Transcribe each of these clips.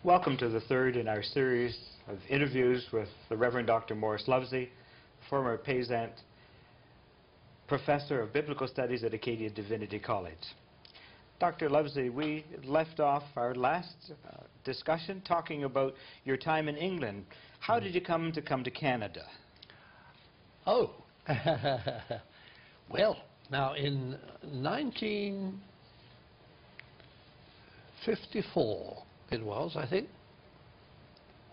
Welcome to the third in our series of interviews with the Reverend Dr. Maurice Lovesey, former Payzant Professor of Biblical Studies at Acadia Divinity College. Dr. Lovesey, we left off our last discussion talking about your time in England. How did you come to Canada? Oh, well, now in 1954, it was, I think,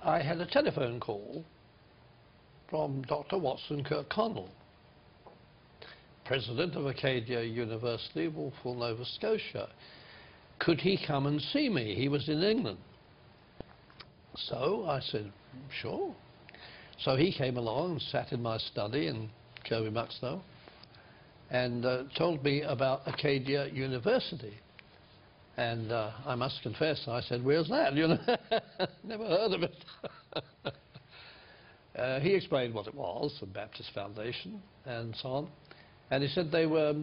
I had a telephone call from Dr. Watson Kirkconnell, president of Acadia University, Wolfville, Nova Scotia. Could he come and see me? He was in England. So I said, sure. So he came along and sat in my study in Kirby Muxloe and told me about Acadia University. And I must confess, I said, where's that? You know, never heard of it. He explained what it was, the Baptist Foundation and so on. And he said they were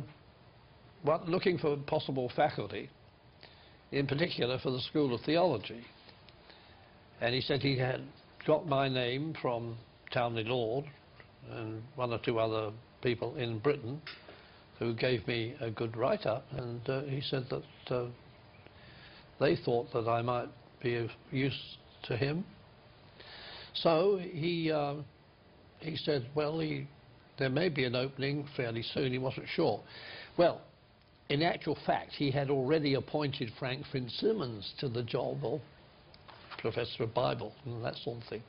looking for possible faculty, in particular for the School of Theology. And he said he had got my name from Townley Lord and one or two other people in Britain who gave me a good write-up, and he said that they thought that I might be of use to him. So he said, well, there may be an opening fairly soon. He wasn't sure. Well, in actual fact, he had already appointed Frank Fitzsimmons to the job of Professor of Bible and that sort of thing.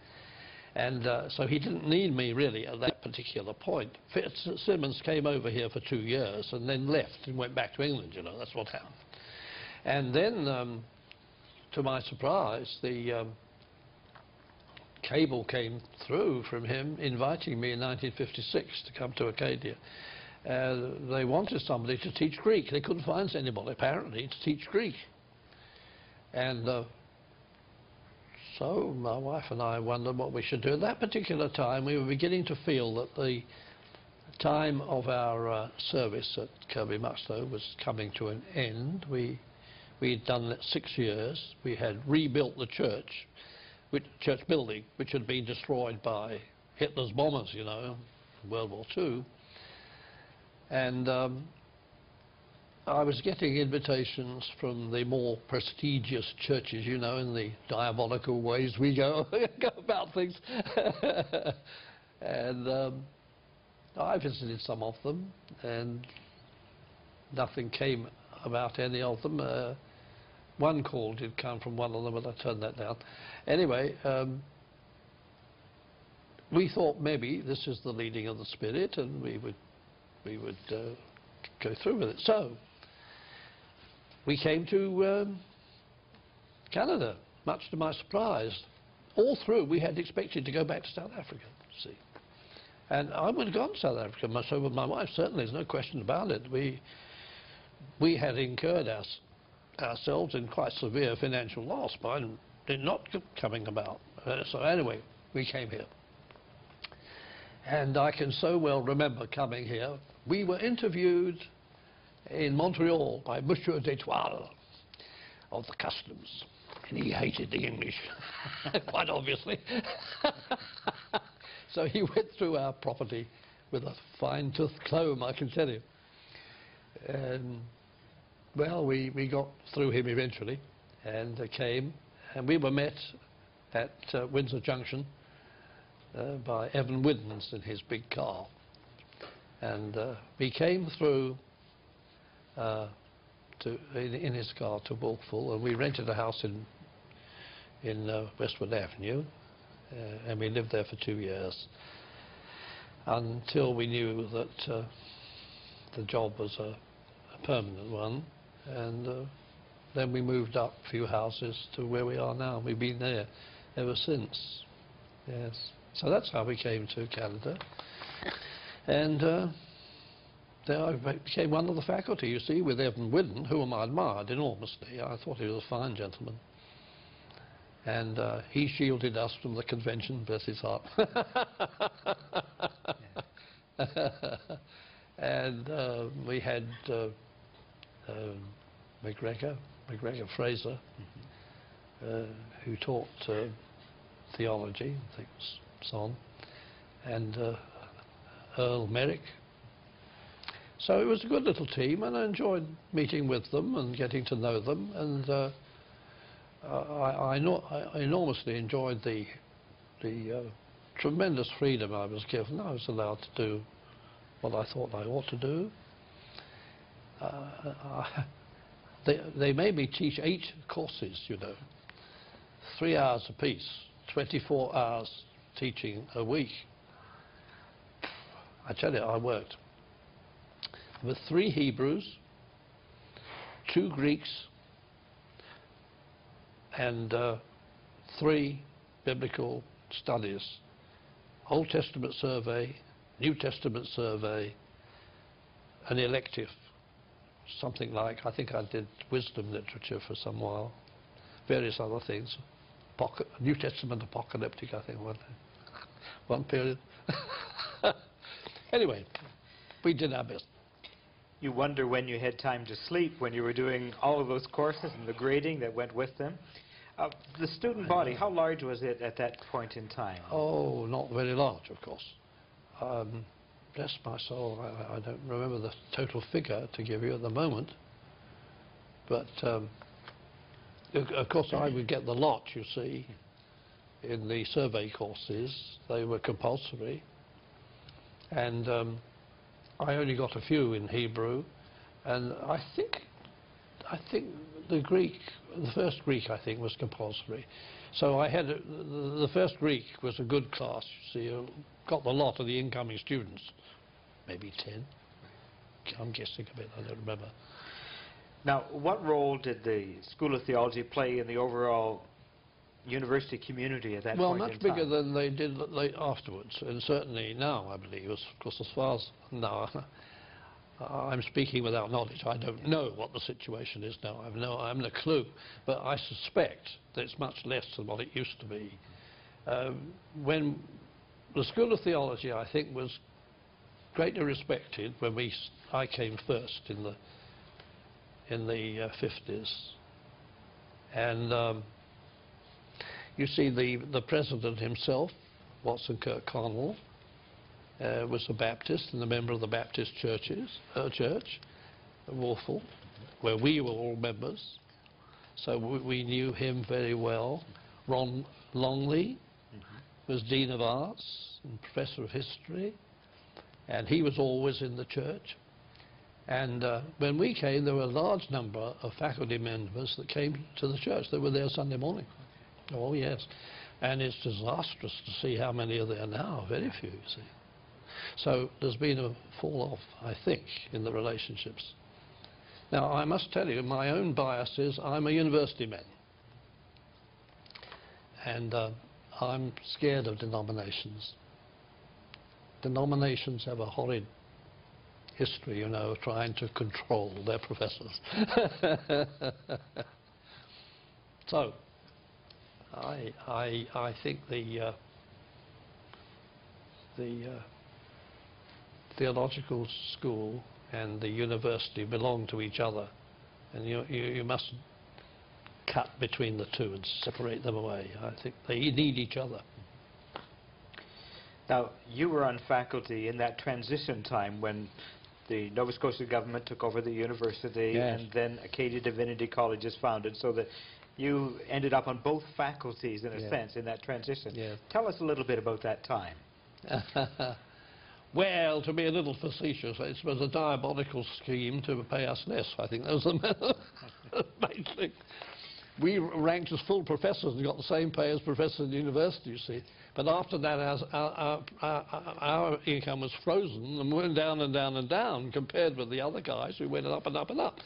And so he didn't need me really at that particular point. Fitzsimmons came over here for 2 years and then left and went back to England, you know, that's what happened. And then, to my surprise, the cable came through from him inviting me in 1956 to come to Acadia. They wanted somebody to teach Greek. They couldn't find anybody, apparently, to teach Greek. And so my wife and I wondered what we should do. At that particular time, we were beginning to feel that the time of our service at Kirby Muxloe was coming to an end. We'd done it 6 years. We had rebuilt the church building, which had been destroyed by Hitler's bombers, you know, in World War II. And I was getting invitations from the more prestigious churches, you know, in the diabolical ways we go about things. And I visited some of them, and nothing came about any of them. One call did come from one of them, but I turned that down. Anyway, we thought maybe this is the leading of the Spirit, and we would go through with it. So we came to Canada, much to my surprise. All through, we had expected to go back to South Africa, see. And I would have gone to South Africa, so with my wife, certainly, there's no question about it. We had incurred ourselves in quite severe financial loss by it not coming about. So anyway, we came here. And I can so well remember coming here. We were interviewed in Montreal by Monsieur d'Etoile of the Customs, and he hated the English, quite obviously. So he went through our property with a fine-tooth comb, I can tell you. And well, we got through him eventually, and came, and we were met at Windsor Junction by Evan Widdens in his big car. And we came through in his car to Wolfville, and we rented a house in Westwood Avenue, and we lived there for 2 years until we knew that the job was a permanent one. And then we moved up a few houses to where we are now. We've been there ever since. Yes. So that's how we came to Canada. And there I became one of the faculty, you see, with Evan Widden, whom I admired enormously. I thought he was a fine gentleman. And he shielded us from the convention, bless his heart. And we had McGregor Fraser, who taught theology and things, so on, and Earl Merrick. So it was a good little team, and I enjoyed meeting with them and getting to know them, and I enormously enjoyed the tremendous freedom I was given. I was allowed to do what I thought I ought to do. They made me teach 8 courses, you know, 3 hours apiece, 24 hours teaching a week. I tell you, I worked with 3 Hebrews, 2 Greeks, and 3 biblical studies: Old Testament survey, New Testament survey, an elective, something like, I think I did wisdom literature for some while, various other things, New Testament apocalyptic, I think, one period. Anyway, we did our best. You wonder when you had time to sleep when you were doing all of those courses and the grading that went with them. The student body, how large was it at that point in time? Oh, not very large, of course. Bless my soul, I don't remember the total figure to give you at the moment. But, of course, I would get the lot, you see, in the survey courses. They were compulsory. And I only got a few in Hebrew. And I think the Greek, the first Greek, I think, was compulsory. So I had, the first Greek was a good class, you see. Got the lot of the incoming students, maybe 10. I'm guessing a bit, I don't remember. Now, what role did the School of Theology play in the overall university community at that point in time? Well, much bigger than they did afterwards, and certainly now, I believe. Of course, as far as now, I'm speaking without knowledge. I don't know what the situation is now. I haven't a clue, but I suspect that it's much less than what it used to be. When the School of Theology, I think, was greatly respected when I came first in the 50s, and you see the president himself, Watson Kirkconnell, was a Baptist and a member of the Baptist church, Warfel, where we were all members. So we knew him very well. Ron Longley was Dean of Arts and Professor of History, and he was always in the church. And when we came, there were a large number of faculty members that came to the church. They were there Sunday morning. Oh, yes. And it's disastrous to see how many are there now. Very few, you see. So there's been a fall-off, I think, in the relationships. Now, I must tell you, my own bias is I'm a university man. And I'm scared of denominations. Denominations have a horrid history, you know, trying to control their professors. So, I think the theological school and the university belong to each other, and you mustn't cut between the two and separate them away. I think they need each other. Now, you were on faculty in that transition time when the Nova Scotia government took over the university, yes, and then Acadia Divinity College is founded, so that you ended up on both faculties in a yes, sense in that transition. Yes. Tell us a little bit about that time. Well, to be a little facetious, it was a diabolical scheme to pay us less. I think that was the main thing. We ranked as full professors and got the same pay as professors in the university, you see. But after that, our income was frozen and went down and down and down compared with the other guys who went up and up and up.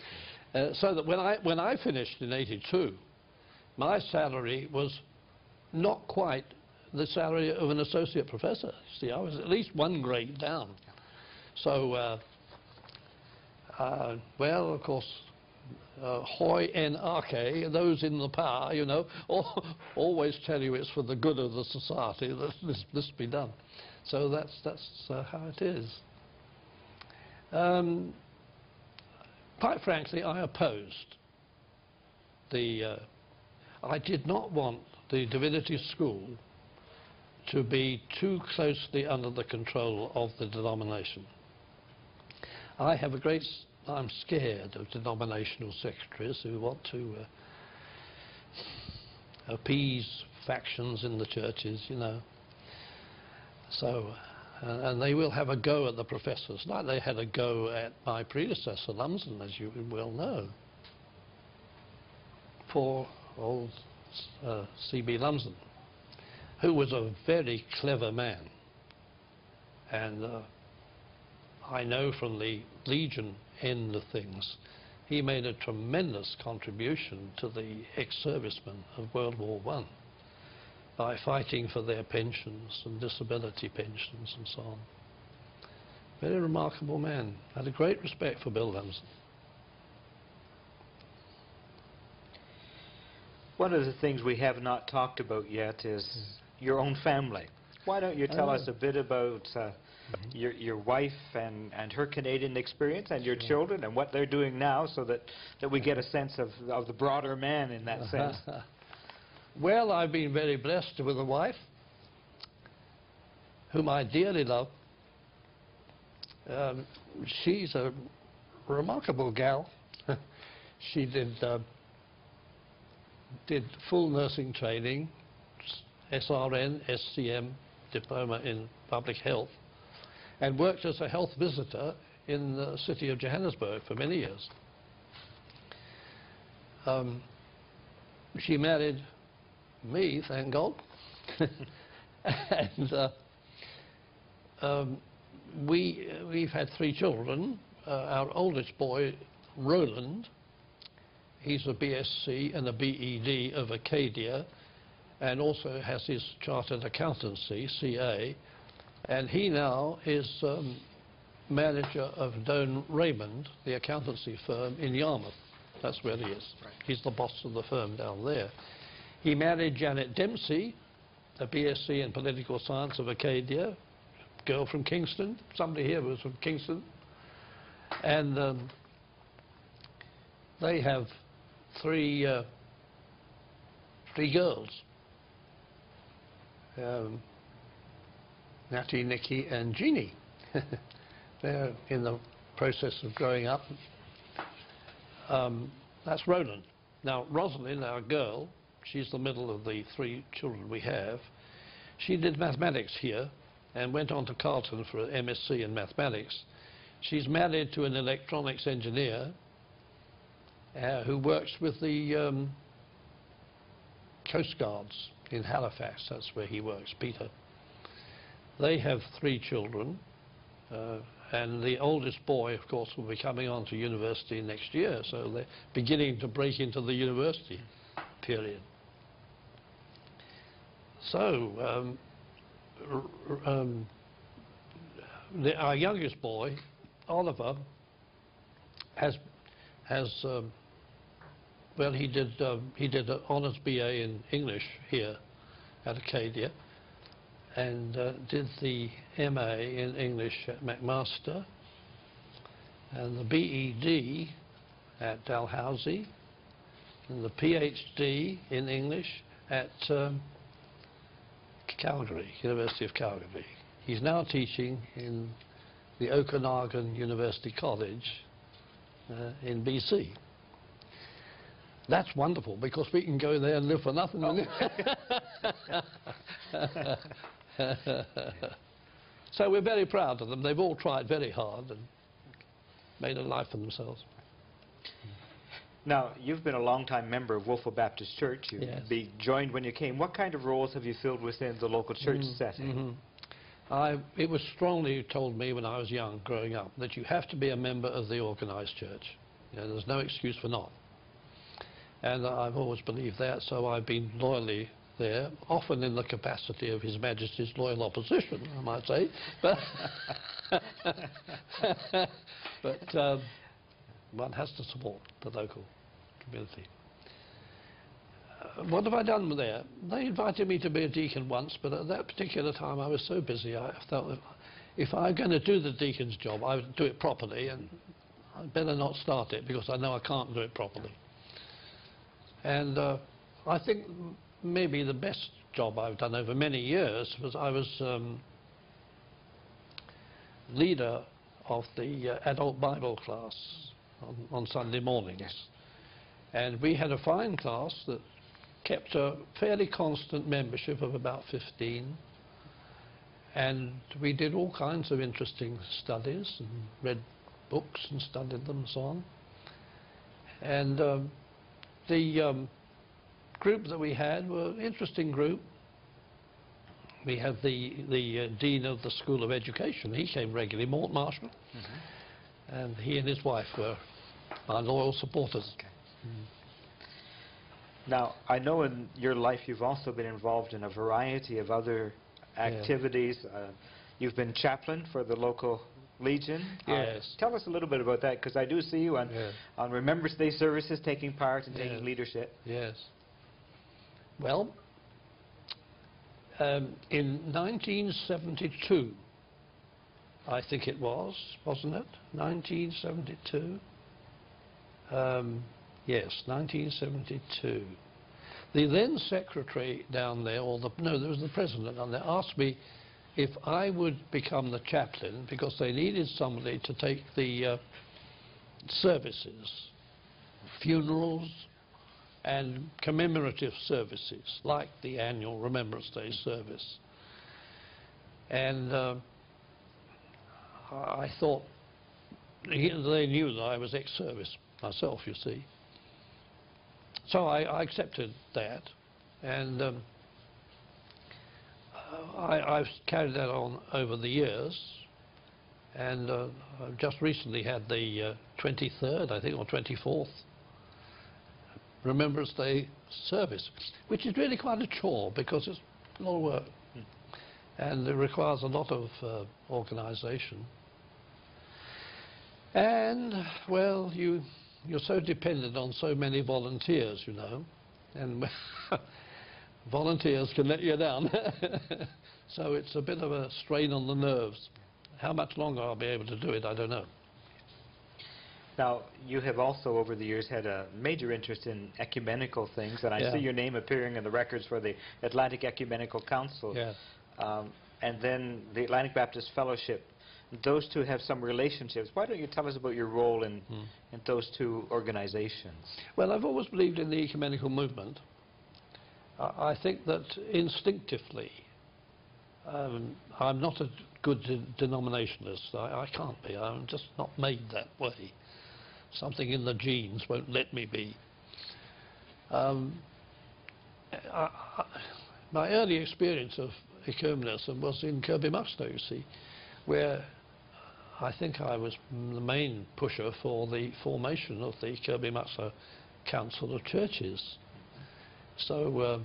So that when I finished in '82, my salary was not quite the salary of an associate professor. See, I was at least one grade down. So, well, of course, hoi en arche, those in the power, you know, always tell you it's for the good of the society that this be done. So that's how it is. Quite frankly, I opposed the. I did not want the Divinity School to be too closely under the control of the denomination. I'm scared of denominational secretaries who want to appease factions in the churches, you know. So, and they will have a go at the professors, like they had a go at my predecessor, Lumsden, as you well know. Poor old C.B. Lumsden, who was a very clever man. And I know from the Legion end of things, he made a tremendous contribution to the ex-servicemen of World War I by fighting for their pensions and disability pensions and so on. Very remarkable man. I had a great respect for Bill Lumsden. One of the things we have not talked about yet is your own family. Why don't you tell us a bit about your wife and her Canadian experience and your children and what they're doing now, so that we get a sense of the broader man in that sense. Well, I've been very blessed with a wife whom I dearly love. She's a remarkable gal. She did full nursing training, SRN, SCM, diploma in public health, and worked as a health visitor in the city of Johannesburg for many years. She married me, thank God. And we've had 3 children. Our oldest boy, Roland, he's a BSc and a BEd of Acadia, and also has his chartered accountancy, CA, and he now is manager of Doane Raymond, the accountancy firm in Yarmouth. That's where he is. Right. He's the boss of the firm down there. He married Janet Dempsey, a BSc in political science of Acadia, girl from Kingston. Somebody here was from Kingston. And they have 3 girls. Natty, Nikki and Jeannie. They're in the process of growing up. That's Roland. Now Rosalind, our girl, she's the middle of the 3 children we have. She did mathematics here and went on to Carlton for an MSc in mathematics. She's married to an electronics engineer who works with the Coast Guards in Halifax. That's where he works, Peter. They have 3 children, and the oldest boy, of course, will be coming on to university next year, so they're beginning to break into the university period. So, our youngest boy, Oliver, well, he did an honours BA in English here at Acadia, and did the MA in English at McMaster, and the BEd at Dalhousie, and the PhD in English at Calgary, University of Calgary. He's now teaching in the Okanagan University College in BC. That's wonderful, because we can go there and live for nothing. Oh. So we're very proud of them. They've all tried very hard and made a life for themselves. Now, you've been a long-time member of Wolfville Baptist Church. You Yes. joined when you came. What kind of roles have you filled within the local church setting? It was strongly told me when I was young, growing up, that you have to be a member of the organised church. You know, there's no excuse for not. And I've always believed that, so I've been loyally there, often in the capacity of His Majesty's loyal opposition, I might say. But one has to support the local community. What have I done there? They invited me to be a deacon once, but at that particular time I was so busy, I felt that if I'm going to do the deacon's job, I would do it properly, and I'd better not start it, because I know I can't do it properly. And I think maybe the best job I've done over many years was I was leader of the adult Bible class on Sunday mornings. Yes. And we had a fine class that kept a fairly constant membership of about 15. And we did all kinds of interesting studies and read books and studied them and so on. And the group that we had were an interesting group. We had the Dean of the School of Education. He came regularly, Mort Marshall. Mm-hmm. And he and his wife were my loyal supporters. Okay. Mm. Now, I know in your life you've also been involved in a variety of other activities. Yeah. You've been chaplain for the local Legion. Yes. Tell us a little bit about that, because I do see you on Remembrance Day services, taking part and taking leadership. Yes. Well, in 1972, I think it was, wasn't it? 1972? Yes, 1972. The then secretary down there, no, there was the president down there, asked me if I would become the chaplain because they needed somebody to take the services, funerals and commemorative services, like the annual Remembrance Day service. And I thought, they knew that I was ex-service myself, you see. So I accepted that, and I've carried that on over the years, and I've just recently had the 23rd, I think, or 24th Remembrance Day service, which is really quite a chore because it's a lot of work, and it requires a lot of organisation. And, well, you're so dependent on so many volunteers, you know, and volunteers can let you down. So it's a bit of a strain on the nerves. How much longer I'll be able to do it, I don't know. Now, you have also over the years had a major interest in ecumenical things, and I see your name appearing in the records for the Atlantic Ecumenical Council, and then the Atlantic Baptist Fellowship. Those two have some relationships. Why don't you tell us about your role in those two organizations? Well, I've always believed in the ecumenical movement. I think that instinctively, I'm not a good denominationalist. I can't be. I'm just not made that way. Something in the genes won't let me be. My early experience of ecumenism was in Kirby Muxloe, you see, where I think I was the main pusher for the formation of the Kirby Muxloe Council of Churches. So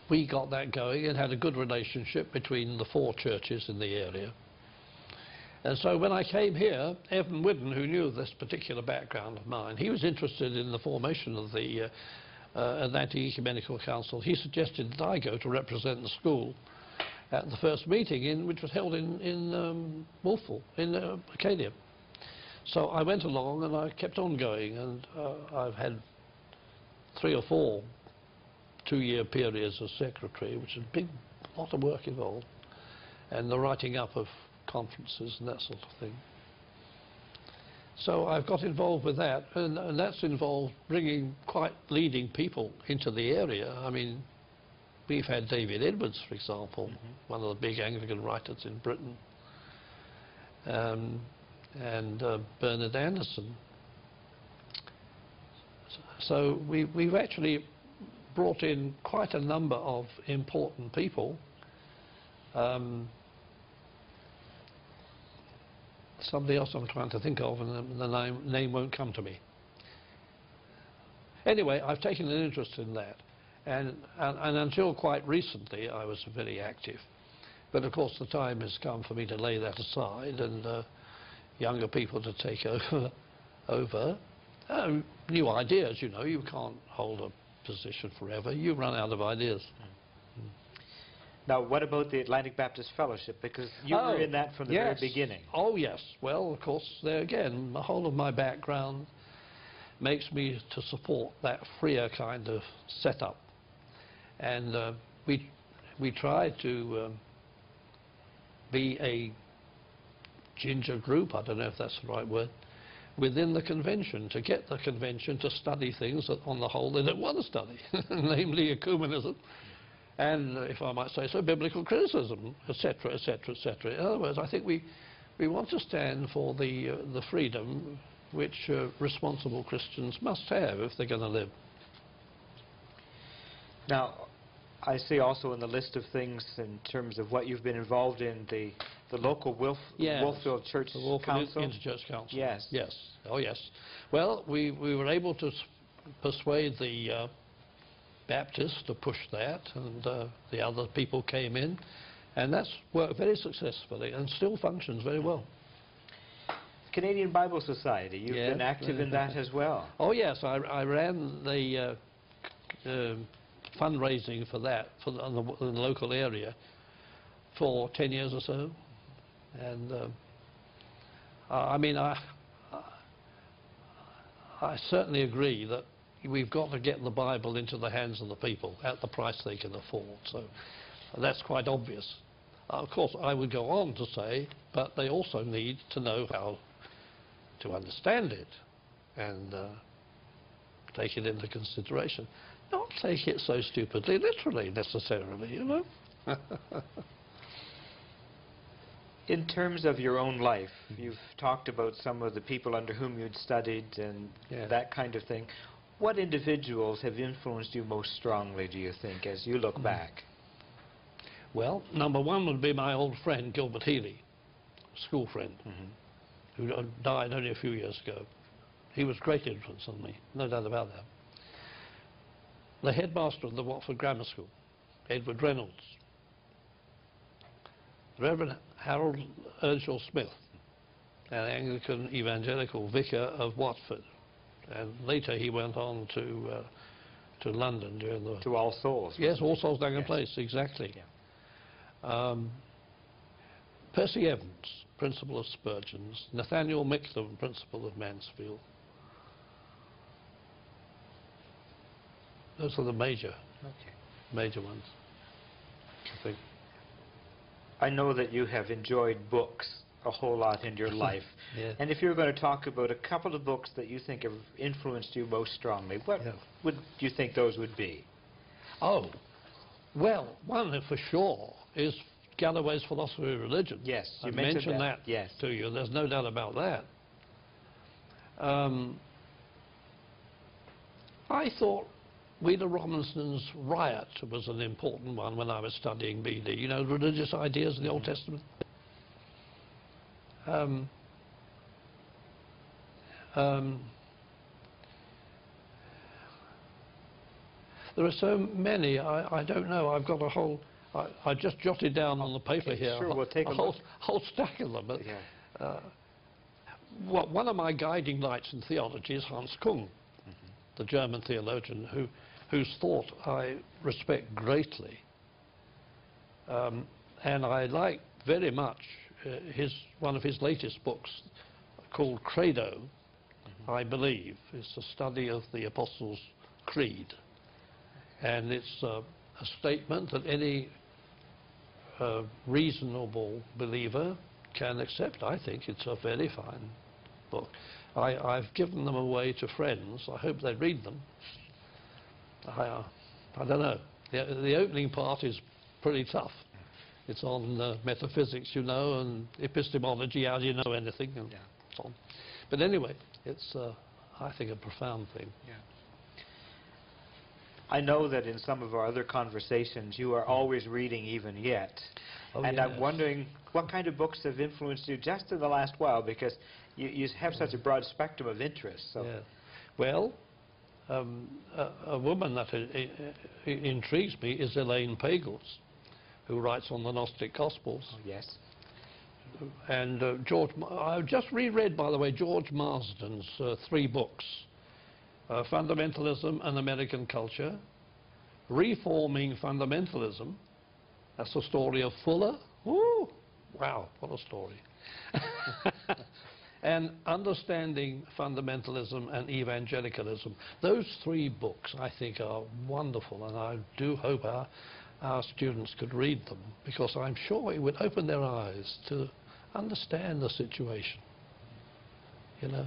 we got that going and had a good relationship between the 4 churches in the area. And so when I came here, Evan Whidden, who knew this particular background of mine, he was interested in the formation of the Atlantic Ecumenical Council. He suggested that I go to represent the school at the first meeting, which was held in Wolfville, in Acadia. So I went along and I kept on going, and I've had 3 or 4 2-year periods as secretary, which is a big lot of work involved, and the writing up of conferences and that sort of thing. So I've got involved with that, and that's involved bringing quite leading people into the area. I mean, we've had David Edwards, for example, one of the big Anglican writers in Britain, and Bernard Anderson. So we've actually brought in quite a number of important people. Somebody else I'm trying to think of, and the name won't come to me. Anyway, I've taken an interest in that. And until quite recently, I was very active. But of course, the time has come for me to lay that aside and younger people to take over. New ideas, you know. You can't hold a position forever. You run out of ideas. Now, what about the Atlantic Baptist Fellowship? Because you were in that from the very beginning. Oh, yes. Well, of course, there again, the whole of my background makes me to support that freer kind of setup. And we tried to be a ginger group, I don't know if that's the right word, within the convention, to get the convention to study things that on the whole they don't want to study, namely ecumenism, and if I might say so, biblical criticism, etc., etc., etc. In other words, I think we want to stand for the freedom which responsible Christians must have if they're going to live. Now, I see also in the list of things in terms of what you've been involved in, the local Wolfville Church Council. Interchurch Council. Yes. Yes. Oh, yes. Well, we were able to persuade the Baptists to push that, and the other people came in, and that's worked very successfully and still functions very well. Canadian Bible Society, you've been active in that as well. Oh, yes. I ran the fundraising for that in the local area for 10 years or so. And I mean, I certainly agree that we've got to get the Bible into the hands of the people at the price they can afford. So that's quite obvious. Of course, I would go on to say, but they also need to know how to understand it and take it into consideration. Not take it so stupidly literally, necessarily, you know. In terms of your own life, you've talked about some of the people under whom you'd studied and that kind of thing. What individuals have influenced you most strongly, do you think, as you look back? Well, number one would be my old friend, Gilbert Healy, school friend, who died only a few years ago. He was great influence on me, no doubt about that. The headmaster of the Watford Grammar School, Edward Reynolds. Reverend Harold Earnshaw Smith, an Anglican evangelical vicar of Watford. And later he went on to London during the... To All Souls. Yes, All Souls Anglican Place, exactly. Yeah. Percy Evans, Principal of Spurgeon's. Nathaniel Micklem, Principal of Mansfield. Those are the major ones, I think. I know that you have enjoyed books a whole lot in your life. And if you were going to talk about a couple of books that you think have influenced you most strongly, what would you think those would be? Oh, well, one for sure is Galloway's Philosophy of Religion. Yes, you mentioned that to you. There's no doubt about that. I thought Wheeler Robinson's Riot was an important one when I was studying BD. You know, religious ideas in the Old Testament. There are so many, I don't know. I've got a whole... I just jotted down on the paper here we'll take a whole stack of them. But, one of my guiding lights in theology is Hans Kung, the German theologian whose thought I respect greatly. And I like very much one of his latest books called Credo, I believe. It's a study of the Apostles' Creed. And it's a statement that any reasonable believer can accept. I think it's a very fine book. I've given them away to friends. I hope they read them. I don't know. The opening part is pretty tough. It's on metaphysics, you know, and epistemology, how do you know anything, and so on. But anyway, it's, I think, a profound thing. I know that in some of our other conversations you are always reading even yet. And I'm wondering what kind of books have influenced you just in the last while, because you have such a broad spectrum of interests. So. Well, a woman that intrigues me is Elaine Pagels, who writes on the Gnostic Gospels. Yes. And I've just reread, by the way, George Marsden's 3 books. Fundamentalism and American Culture, Reforming Fundamentalism, that's the story of Fuller. Ooh, wow, what a story. and Understanding Fundamentalism and Evangelicalism. Those 3 books, I think, are wonderful, and I do hope our students could read them, because I'm sure it would open their eyes to understand the situation, you know.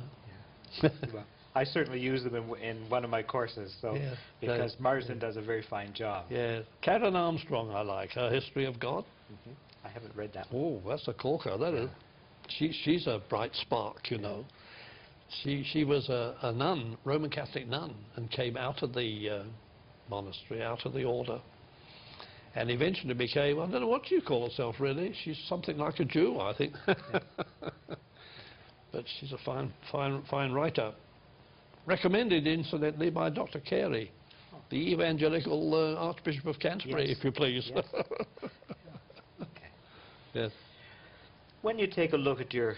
Yeah. Well, I certainly use them in one of my courses, so Yeah, because Marsden does a very fine job. Yeah, Karen Armstrong I like, her History of God. Mm-hmm. I haven't read that one. Oh, that's a corker, that is. She's a bright spark, you know. She was a nun, Roman Catholic nun, and came out of the monastery, out of the order, and eventually became, I don't know what you call herself really, she's something like a Jew, I think. Yeah. But she's a fine writer. Recommended, incidentally, by Dr. Carey, the evangelical Archbishop of Canterbury, if you please. Yes. Okay. Yes. When you take a look at your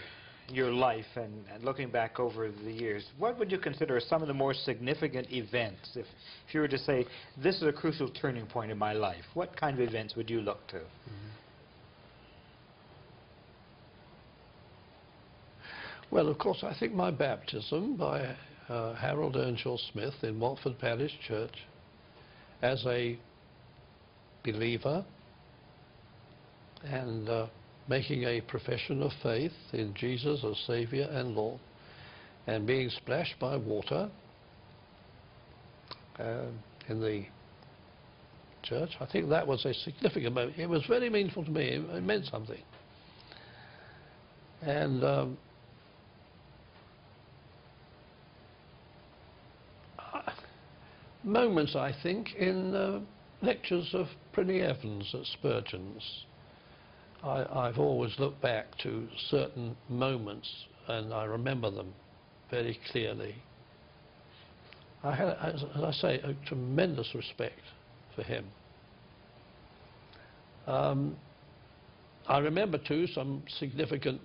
life and looking back over the years, what would you consider some of the more significant events? If you were to say, this is a crucial turning point in my life, what kind of events would you look to? Well, of course, I think my baptism by Harold Earnshaw Smith in Watford Parish Church as a believer and making a profession of faith in Jesus as Saviour and Lord, and being splashed by water in the church. I think that was a significant moment. It was very meaningful to me. It meant something. And moments, I think, in lectures of Prinny Evans at Spurgeon's. I've always looked back to certain moments and I remember them very clearly. I had, as I say, a tremendous respect for him. I remember too some significant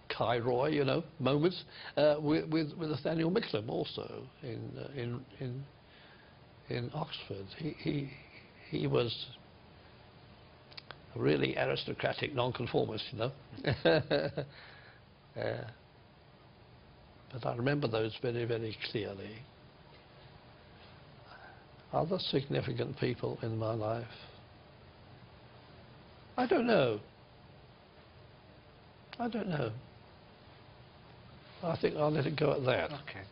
Cairo, you know, moments with Nathaniel Micklem also in Oxford. He was a really aristocratic nonconformist, you know. But I remember those very, very clearly. Other significant people in my life? I don't know. I don't know. I think I'll let it go at that. Okay.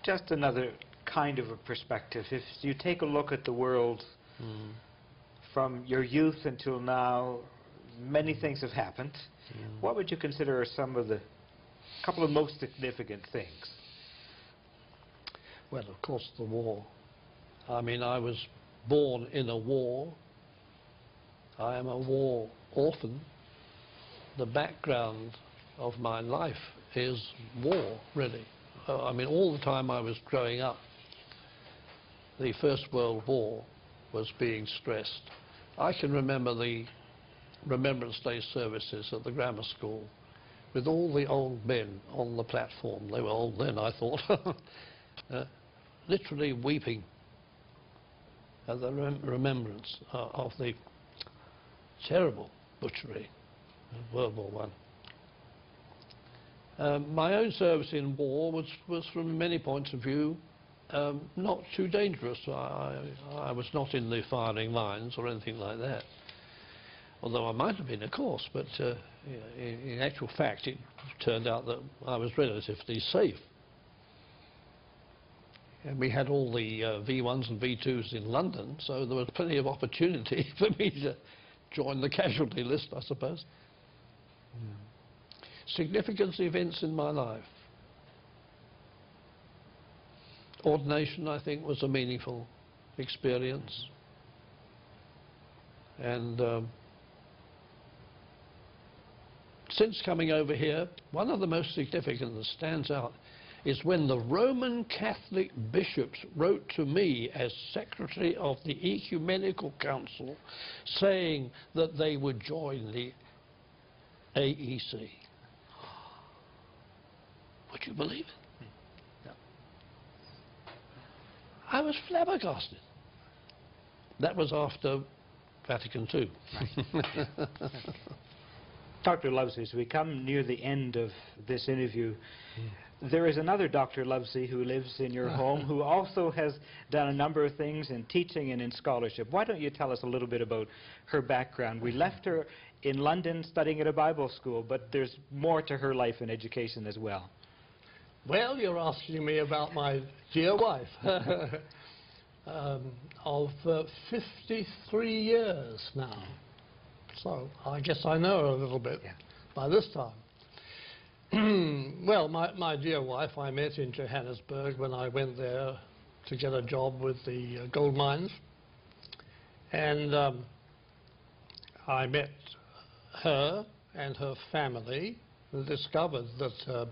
Just another kind of a perspective. If you take a look at the world from your youth until now, many things have happened. What would you consider are some of the couple of most significant things? Well, of course, the war. I mean, I was born in a war. I am a war orphan. The background of my life is war, really. I mean, all the time I was growing up, the First World War was being stressed. I can remember the Remembrance Day services at the grammar school with all the old men on the platform. They were old then, I thought. Literally weeping at the remembrance of the terrible butchery of World War I. My own service in war was from many points of view not too dangerous. I was not in the firing lines or anything like that, although I might have been, of course, but in actual fact it turned out that I was relatively safe. And we had all the V1s and V2s in London, so there was plenty of opportunity for me to join the casualty list, I suppose. Significant events in my life. Ordination, I think, was a meaningful experience. And since coming over here, one of the most significant that stands out is when the Roman Catholic bishops wrote to me as Secretary of the Ecumenical Council saying that they would join the AEC. Would you believe it? No. I was flabbergasted. That was after Vatican II. Right. Dr. Lovesey, as we come near the end of this interview, there is another Dr. Lovesey who lives in your home who also has done a number of things in teaching and in scholarship. Why don't you tell us a little bit about her background? We left her in London studying at a Bible school, but there's more to her life and education as well. Well, you're asking me about my dear wife of 53 years now. So I guess I know her a little bit by this time. Well, my dear wife I met in Johannesburg when I went there to get a job with the gold mines. And I met her and her family and discovered that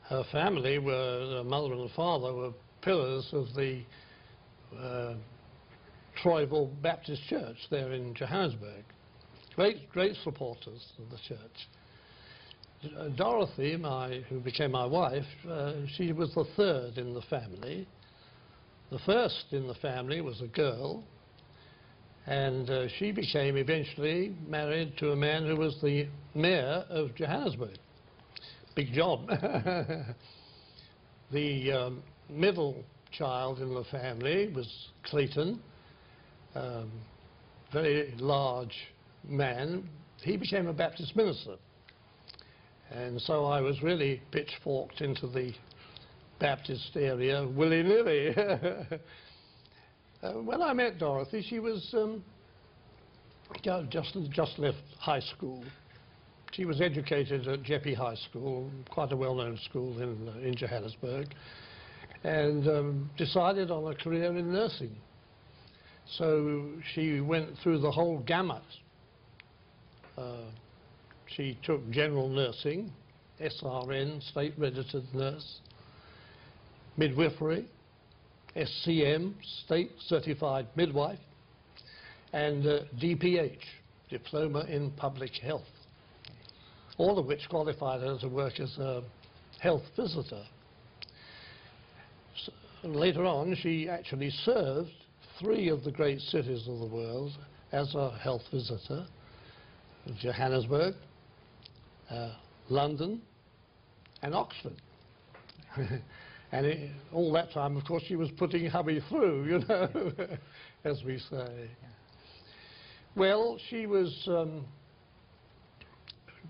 her family her mother and father were pillars of the Troyville Baptist Church there in Johannesburg. Great supporters of the church. Dorothy, who became my wife, she was the third in the family. The first in the family was a girl, and she became eventually married to a man who was the mayor of Johannesburg. Big job. The middle child in the family was Clayton, very large man. He became a Baptist minister. And so I was really pitchforked into the Baptist area willy-nilly. When I met Dorothy, she was just left high school. She was educated at Jeppe High School, quite a well-known school in Johannesburg, and decided on a career in nursing. So she went through the whole gamut. She took general nursing, SRN, state registered nurse, midwifery, SCM, state certified midwife, and DPH, diploma in public health, all of which qualified her to work as a health visitor. So later on, she actually served 3 of the great cities of the world as a health visitor: Johannesburg, London, and Oxford. And all that time, of course, she was putting hubby through, you know, as we say. Well, she was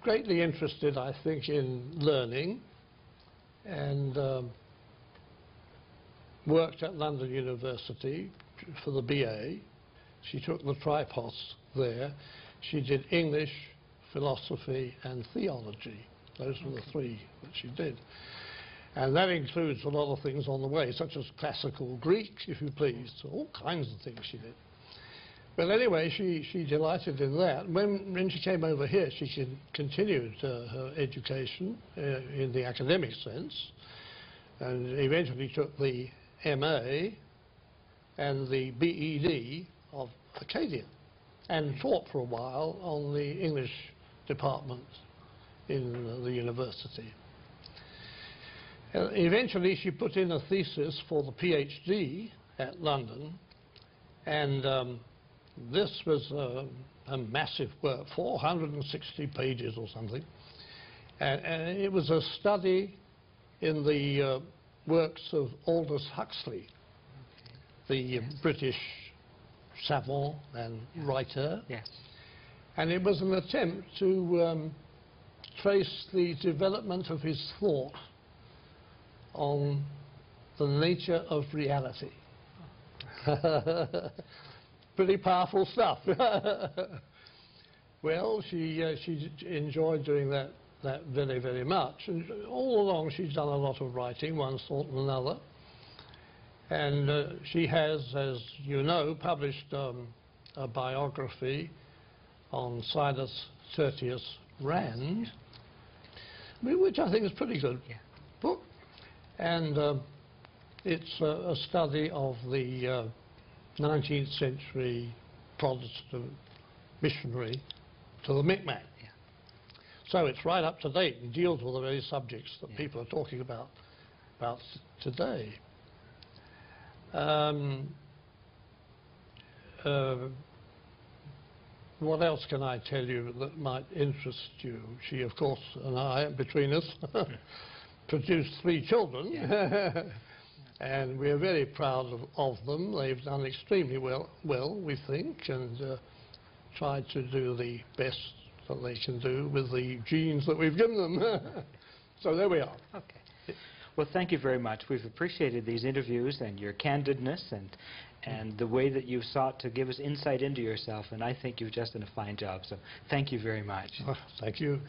greatly interested, I think, in learning, and worked at London University for the BA. She took the tripos there. She did English, philosophy, and theology. Those were the 3 that she did. And that includes a lot of things on the way, such as classical Greek, if you please, all kinds of things she did. But anyway, she delighted in that. When she came over here, she continued her education in the academic sense, and eventually took the MA and the BEd of Acadia, and taught for a while on the English department in the university. Eventually she put in a thesis for the PhD at London, and this was a massive work, 460 pages or something, and it was a study in the works of Aldous Huxley, the British savant and writer. Yes. And it was an attempt to trace the development of his thought on the nature of reality. Pretty powerful stuff. Well, she enjoyed doing that very, very much. And all along she's done a lot of writing, one sort and another. And she has, as you know, published a biography on Silas Tertius Rand, which I think is a pretty good book. And it's a study of the 19th century Protestant missionary to the Micmac. So it's right up to date and deals with the very subjects that people are talking about today. What else can I tell you that might interest you? She, of course, and I, between us, produced 3 children. Yeah. And we're very proud of them. They've done extremely well, we think, and tried to do the best that they can do with the genes that we've given them. So there we are. Okay. Well, thank you very much. We've appreciated these interviews and your candidness and the way that you've sought to give us insight into yourself, and I think you've just done a fine job. So thank you very much. Thank you.